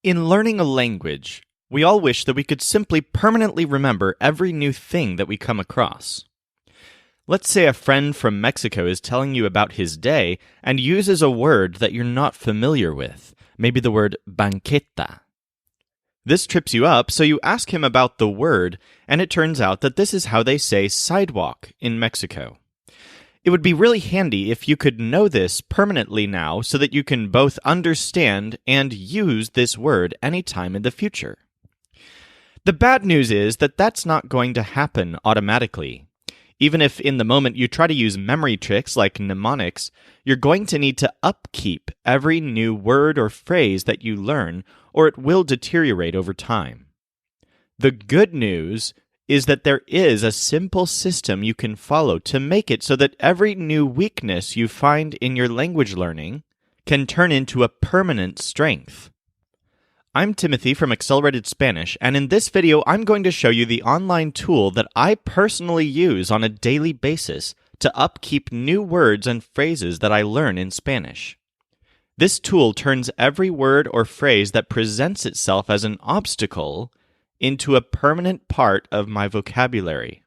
In learning a language, we all wish that we could simply permanently remember every new thing that we come across. Let's say a friend from Mexico is telling you about his day and uses a word that you're not familiar with, maybe the word banqueta. This trips you up, so you ask him about the word, and it turns out that this is how they say sidewalk in Mexico. It would be really handy if you could know this permanently now so that you can both understand and use this word anytime in the future. The bad news is that that's not going to happen automatically. Even if in the moment you try to use memory tricks like mnemonics, you're going to need to upkeep every new word or phrase that you learn, or it will deteriorate over time. The good news is that there is a simple system you can follow to make it so that every new weakness you find in your language learning can turn into a permanent strength. I'm Timothy from Accelerated Spanish, and in this video I'm going to show you the online tool that I personally use on a daily basis to upkeep new words and phrases that I learn in Spanish. This tool turns every word or phrase that presents itself as an obstacle into a permanent part of my vocabulary.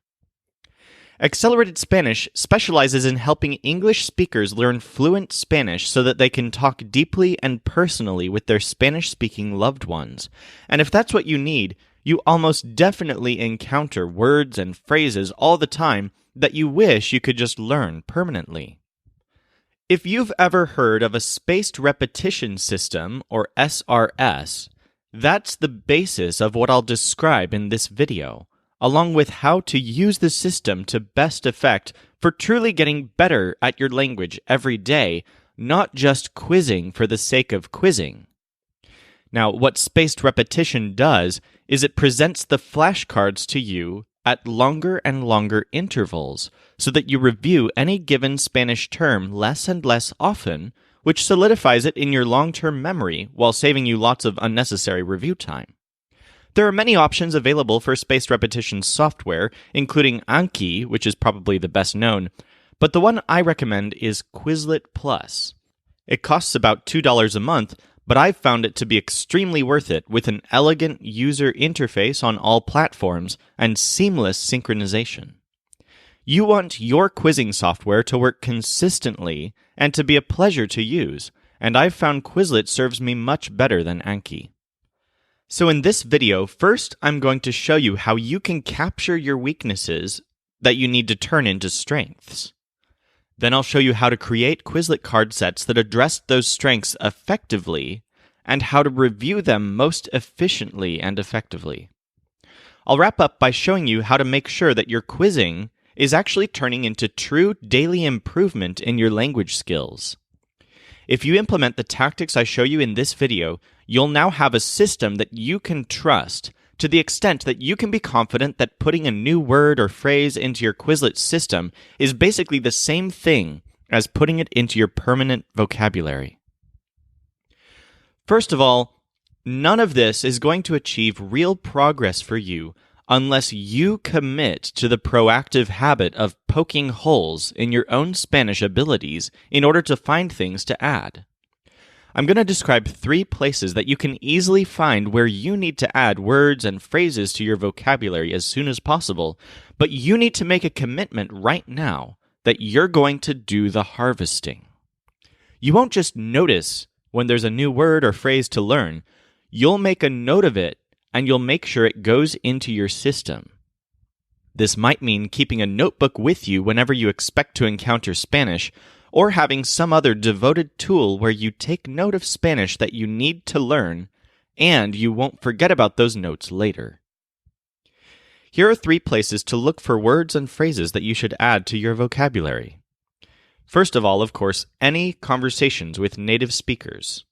Accelerated Spanish specializes in helping English speakers learn fluent Spanish so that they can talk deeply and personally with their Spanish-speaking loved ones. And if that's what you need, you almost definitely encounter words and phrases all the time that you wish you could just learn permanently. If you've ever heard of a spaced repetition system, or SRS, that's the basis of what I'll describe in this video, along with how to use the system to best effect for truly getting better at your language every day, not just quizzing for the sake of quizzing. Now, what spaced repetition does is it presents the flashcards to you at longer and longer intervals so that you review any given Spanish term less and less often, which solidifies it in your long-term memory while saving you lots of unnecessary review time. There are many options available for spaced repetition software, including Anki, which is probably the best known, but the one I recommend is Quizlet Plus. It costs about $2 a month, but I've found it to be extremely worth it with an elegant user interface on all platforms and seamless synchronization. You want your quizzing software to work consistently and to be a pleasure to use, and I've found Quizlet serves me much better than Anki. So in this video, first I'm going to show you how you can capture your weaknesses that you need to turn into strengths. Then I'll show you how to create Quizlet card sets that address those strengths effectively and how to review them most efficiently and effectively. I'll wrap up by showing you how to make sure that your quizzing is actually turning into true daily improvement in your language skills. If you implement the tactics I show you in this video, you'll now have a system that you can trust to the extent that you can be confident that putting a new word or phrase into your Quizlet system is basically the same thing as putting it into your permanent vocabulary. First of all, none of this is going to achieve real progress for you unless you commit to the proactive habit of poking holes in your own Spanish abilities in order to find things to add. I'm going to describe 3 places that you can easily find where you need to add words and phrases to your vocabulary as soon as possible, but you need to make a commitment right now that you're going to do the harvesting. You won't just notice when there's a new word or phrase to learn. You'll make a note of it and you'll make sure it goes into your system. This might mean keeping a notebook with you whenever you expect to encounter Spanish, or having some other devoted tool where you take note of Spanish that you need to learn, and you won't forget about those notes later. Here are 3 places to look for words and phrases that you should add to your vocabulary. First of all, of course, any conversations with native speakers.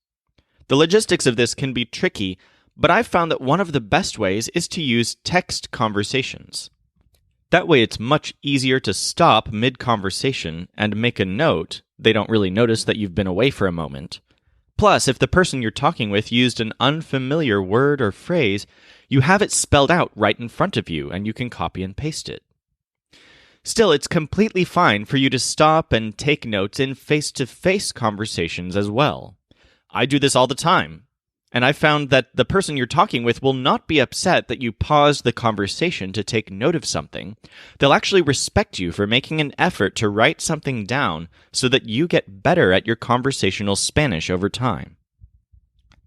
The logistics of this can be tricky, but I've found that one of the best ways is to use text conversations. That way it's much easier to stop mid-conversation and make a note. They don't really notice that you've been away for a moment. Plus, if the person you're talking with used an unfamiliar word or phrase, you have it spelled out right in front of you and you can copy and paste it. Still, it's completely fine for you to stop and take notes in face-to-face conversations as well. I do this all the time. And I found that the person you're talking with will not be upset that you paused the conversation to take note of something. They'll actually respect you for making an effort to write something down so that you get better at your conversational Spanish over time.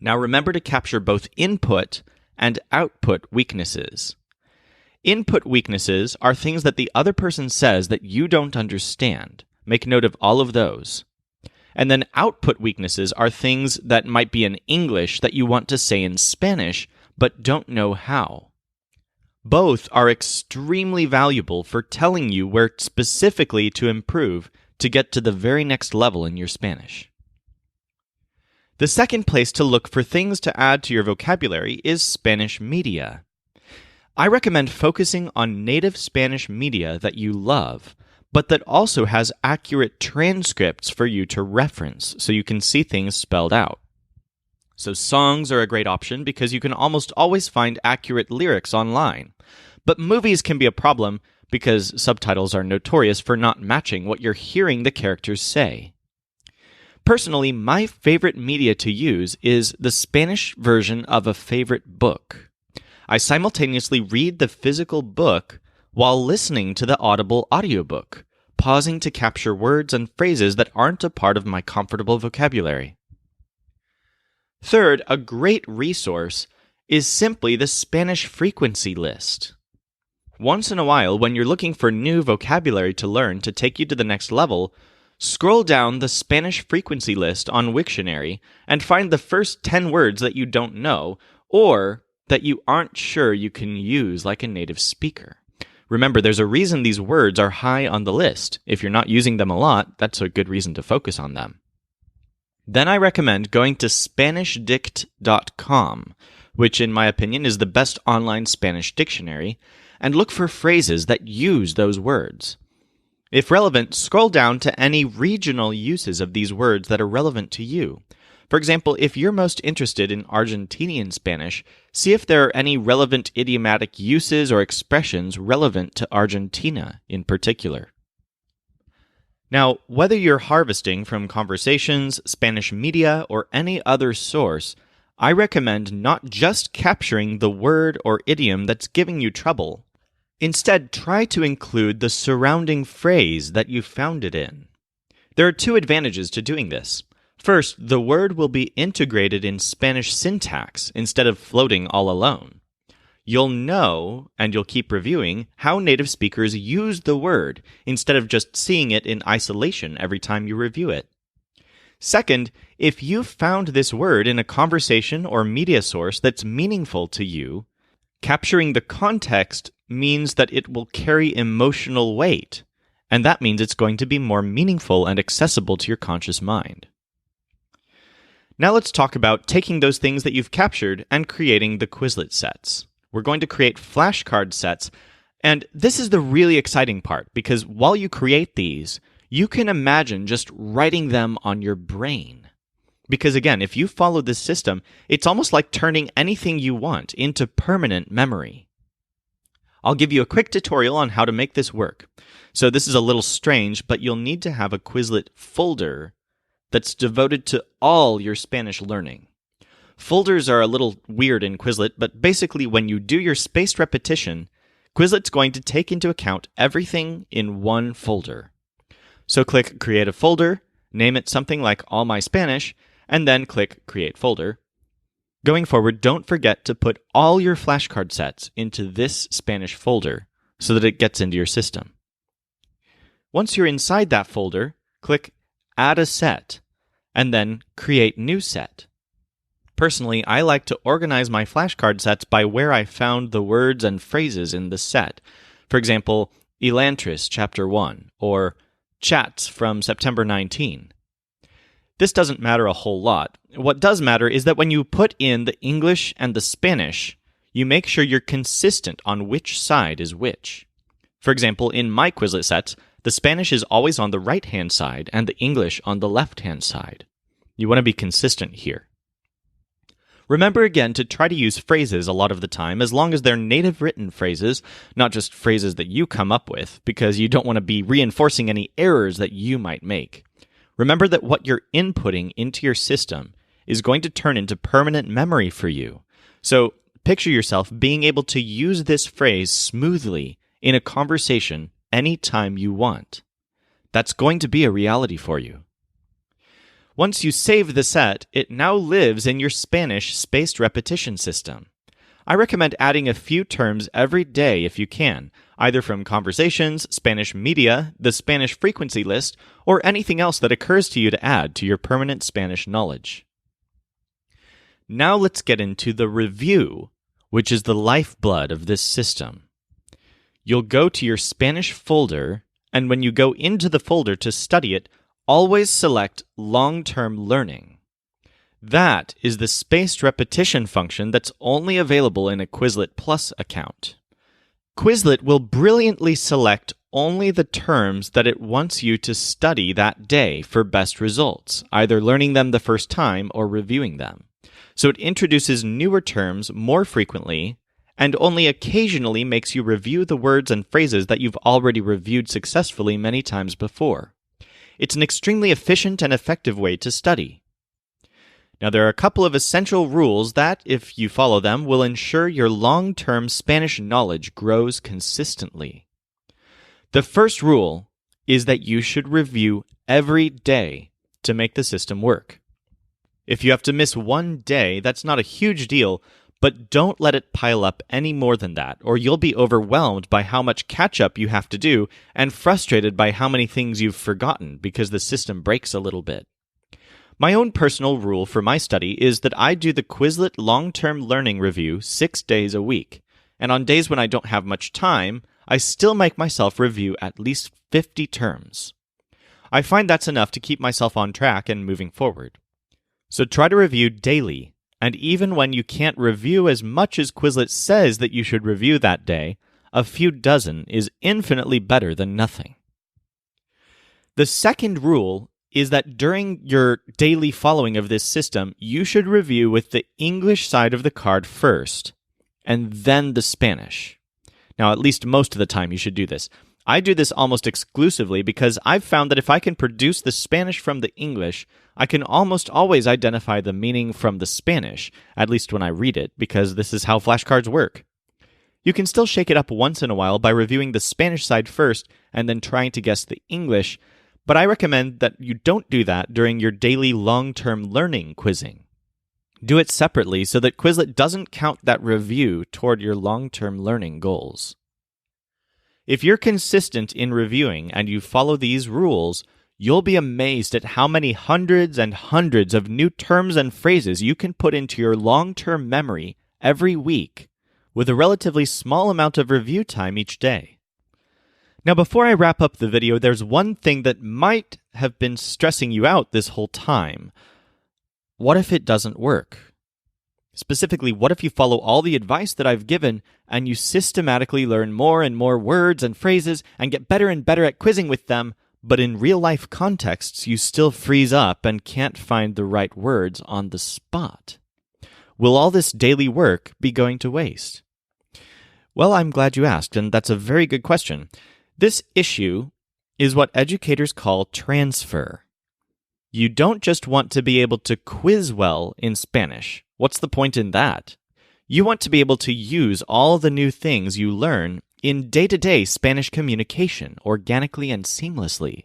Now remember to capture both input and output weaknesses. Input weaknesses are things that the other person says that you don't understand. Make note of all of those. And then output weaknesses are things that might be in English that you want to say in Spanish, but don't know how. Both are extremely valuable for telling you where specifically to improve to get to the very next level in your Spanish. The second place to look for things to add to your vocabulary is Spanish media. I recommend focusing on native Spanish media that you love, but that also has accurate transcripts for you to reference so you can see things spelled out. So songs are a great option because you can almost always find accurate lyrics online. But movies can be a problem because subtitles are notorious for not matching what you're hearing the characters say. Personally, my favorite media to use is the Spanish version of a favorite book. I simultaneously read the physical book while listening to the Audible audiobook, pausing to capture words and phrases that aren't a part of my comfortable vocabulary. Third, a great resource is simply the Spanish frequency list. Once in a while, when you're looking for new vocabulary to learn to take you to the next level, scroll down the Spanish frequency list on Wiktionary and find the first 10 words that you don't know or that you aren't sure you can use like a native speaker. Remember, there's a reason these words are high on the list. If you're not using them a lot, that's a good reason to focus on them. Then I recommend going to SpanishDict.com, which in my opinion is the best online Spanish dictionary, and look for phrases that use those words. If relevant, scroll down to any regional uses of these words that are relevant to you. For example, if you're most interested in Argentinian Spanish, see if there are any relevant idiomatic uses or expressions relevant to Argentina in particular. Now, whether you're harvesting from conversations, Spanish media, or any other source, I recommend not just capturing the word or idiom that's giving you trouble. Instead, try to include the surrounding phrase that you found it in. There are two advantages to doing this. First, the word will be integrated in Spanish syntax instead of floating all alone. You'll know, and you'll keep reviewing, how native speakers use the word instead of just seeing it in isolation every time you review it. Second, if you found this word in a conversation or media source that's meaningful to you, capturing the context means that it will carry emotional weight, and that means it's going to be more meaningful and accessible to your conscious mind. Now let's talk about taking those things that you've captured and creating the Quizlet sets. We're going to create flashcard sets, and this is the really exciting part because while you create these, you can imagine just writing them on your brain. Because again, if you follow this system, it's almost like turning anything you want into permanent memory. I'll give you a quick tutorial on how to make this work. So this is a little strange, but you'll need to have a Quizlet folder that's devoted to all your Spanish learning. Folders are a little weird in Quizlet, but basically when you do your spaced repetition, Quizlet's going to take into account everything in one folder. So click Create a Folder, name it something like All My Spanish, and then click Create Folder. Going forward, don't forget to put all your flashcard sets into this Spanish folder so that it gets into your system. Once you're inside that folder, click Add a Set, and then Create New Set. Personally, I like to organize my flashcard sets by where I found the words and phrases in the set. For example, Elantris, Chapter 1, or Chats from September 19. This doesn't matter a whole lot. What does matter is that when you put in the English and the Spanish, you make sure you're consistent on which side is which. For example, in my Quizlet sets, the Spanish is always on the right-hand side and the English on the left-hand side. You want to be consistent here. Remember again to try to use phrases a lot of the time as long as they're native written phrases, not just phrases that you come up with, because you don't want to be reinforcing any errors that you might make. Remember that what you're inputting into your system is going to turn into permanent memory for you. So picture yourself being able to use this phrase smoothly in a conversation anytime you want. That's going to be a reality for you. Once you save the set, it now lives in your Spanish spaced repetition system. I recommend adding a few terms every day if you can, either from conversations, Spanish media, the Spanish frequency list, or anything else that occurs to you to add to your permanent Spanish knowledge. Now let's get into the review, which is the lifeblood of this system. You'll go to your Spanish folder, and when you go into the folder to study it, always select long-term learning. That is the spaced repetition function that's only available in a Quizlet Plus account. Quizlet will brilliantly select only the terms that it wants you to study that day for best results, either learning them the first time or reviewing them. So it introduces newer terms more frequently and only occasionally makes you review the words and phrases that you've already reviewed successfully many times before. It's an extremely efficient and effective way to study. Now, there are a couple of essential rules that, if you follow them, will ensure your long-term Spanish knowledge grows consistently. The first rule is that you should review every day to make the system work. If you have to miss one day, that's not a huge deal, but don't let it pile up any more than that, or you'll be overwhelmed by how much catch-up you have to do and frustrated by how many things you've forgotten because the system breaks a little bit. My own personal rule for my study is that I do the Quizlet long-term learning review 6 days a week, and on days when I don't have much time, I still make myself review at least 50 terms. I find that's enough to keep myself on track and moving forward. So try to review daily, and even when you can't review as much as Quizlet says that you should review that day, a few dozen is infinitely better than nothing. The second rule is that during your daily following of this system, you should review with the English side of the card first, and then the Spanish. Now, at least most of the time you should do this. I do this almost exclusively because I've found that if I can produce the Spanish from the English, I can almost always identify the meaning from the Spanish, at least when I read it, because this is how flashcards work. You can still shake it up once in a while by reviewing the Spanish side first and then trying to guess the English, but I recommend that you don't do that during your daily long-term learning quizzing. Do it separately so that Quizlet doesn't count that review toward your long-term learning goals. If you're consistent in reviewing and you follow these rules, you'll be amazed at how many hundreds and hundreds of new terms and phrases you can put into your long-term memory every week with a relatively small amount of review time each day. Now, before I wrap up the video, there's one thing that might have been stressing you out this whole time. What if it doesn't work? Specifically, what if you follow all the advice that I've given and you systematically learn more and more words and phrases and get better and better at quizzing with them, but in real-life contexts you still freeze up and can't find the right words on the spot? Will all this daily work be going to waste? Well, I'm glad you asked, and that's a very good question. This issue is what educators call transfer. You don't just want to be able to quiz well in Spanish. What's the point in that? You want to be able to use all the new things you learn in day-to-day Spanish communication organically and seamlessly.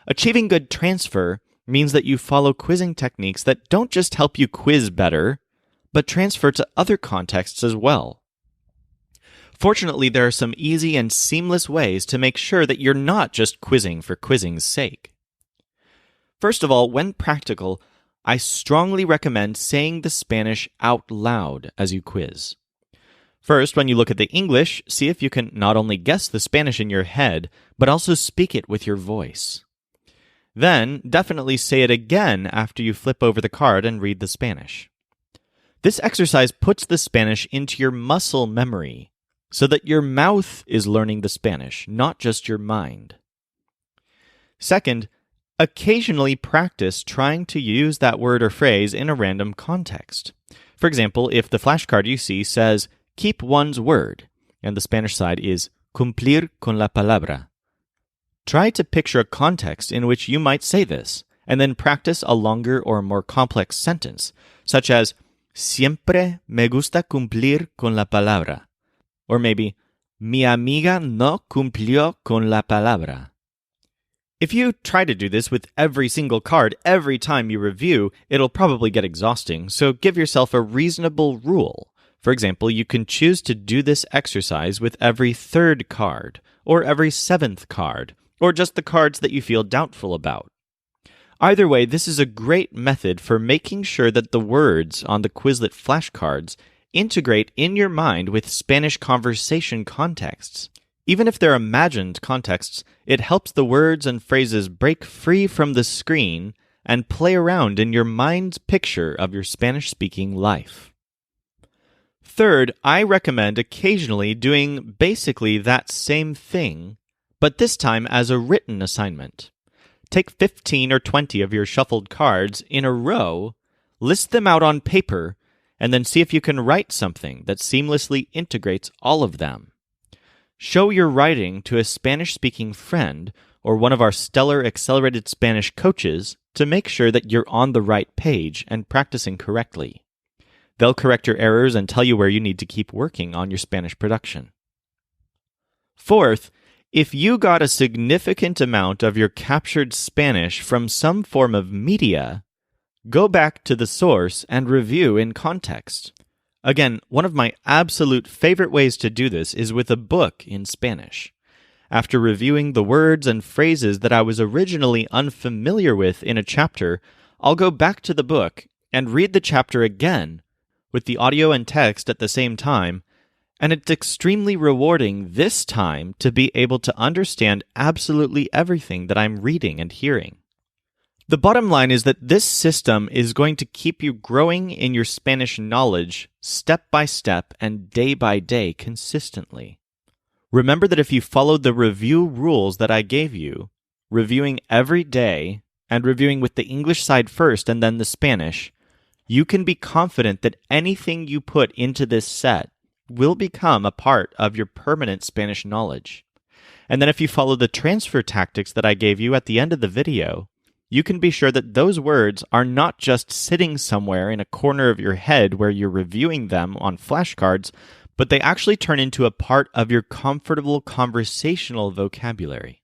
Achieving good transfer means that you follow quizzing techniques that don't just help you quiz better, but transfer to other contexts as well. Fortunately, there are some easy and seamless ways to make sure that you're not just quizzing for quizzing's sake. First of all, when practical, I strongly recommend saying the Spanish out loud as you quiz. First, when you look at the English, see if you can not only guess the Spanish in your head, but also speak it with your voice. Then, definitely say it again after you flip over the card and read the Spanish. This exercise puts the Spanish into your muscle memory, so that your mouth is learning the Spanish, not just your mind. Second, occasionally practice trying to use that word or phrase in a random context. For example, if the flashcard you see says, keep one's word, and the Spanish side is cumplir con la palabra, try to picture a context in which you might say this, and then practice a longer or more complex sentence, such as Siempre me gusta cumplir con la palabra. Or maybe, Mi amiga no cumplió con la palabra. If you try to do this with every single card every time you review, it'll probably get exhausting, so give yourself a reasonable rule. For example, you can choose to do this exercise with every third card, or every seventh card, or just the cards that you feel doubtful about. Either way, this is a great method for making sure that the words on the Quizlet flashcards integrate in your mind with Spanish conversation contexts. Even if they're imagined contexts, it helps the words and phrases break free from the screen and play around in your mind's picture of your Spanish-speaking life. Third, I recommend occasionally doing basically that same thing, but this time as a written assignment. Take 15 or 20 of your shuffled cards in a row, list them out on paper, and then see if you can write something that seamlessly integrates all of them. Show your writing to a Spanish-speaking friend or one of our stellar accelerated Spanish coaches to make sure that you're on the right page and practicing correctly. They'll correct your errors and tell you where you need to keep working on your Spanish production. Fourth, if you got a significant amount of your captured Spanish from some form of media, go back to the source and review in context. Again, one of my absolute favorite ways to do this is with a book in Spanish. After reviewing the words and phrases that I was originally unfamiliar with in a chapter, I'll go back to the book and read the chapter again, with the audio and text at the same time, and it's extremely rewarding this time to be able to understand absolutely everything that I'm reading and hearing. The bottom line is that this system is going to keep you growing in your Spanish knowledge step by step and day by day consistently. Remember that if you followed the review rules that I gave you, reviewing every day and reviewing with the English side first and then the Spanish, you can be confident that anything you put into this set will become a part of your permanent Spanish knowledge. And then if you follow the transfer tactics that I gave you at the end of the video, you can be sure that those words are not just sitting somewhere in a corner of your head where you're reviewing them on flashcards, but they actually turn into a part of your comfortable conversational vocabulary.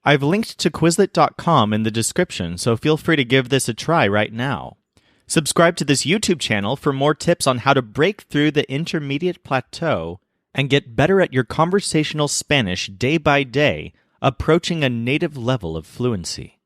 I've linked to Quizlet.com in the description, so feel free to give this a try right now. Subscribe to this YouTube channel for more tips on how to break through the intermediate plateau and get better at your conversational Spanish day by day, approaching a native level of fluency.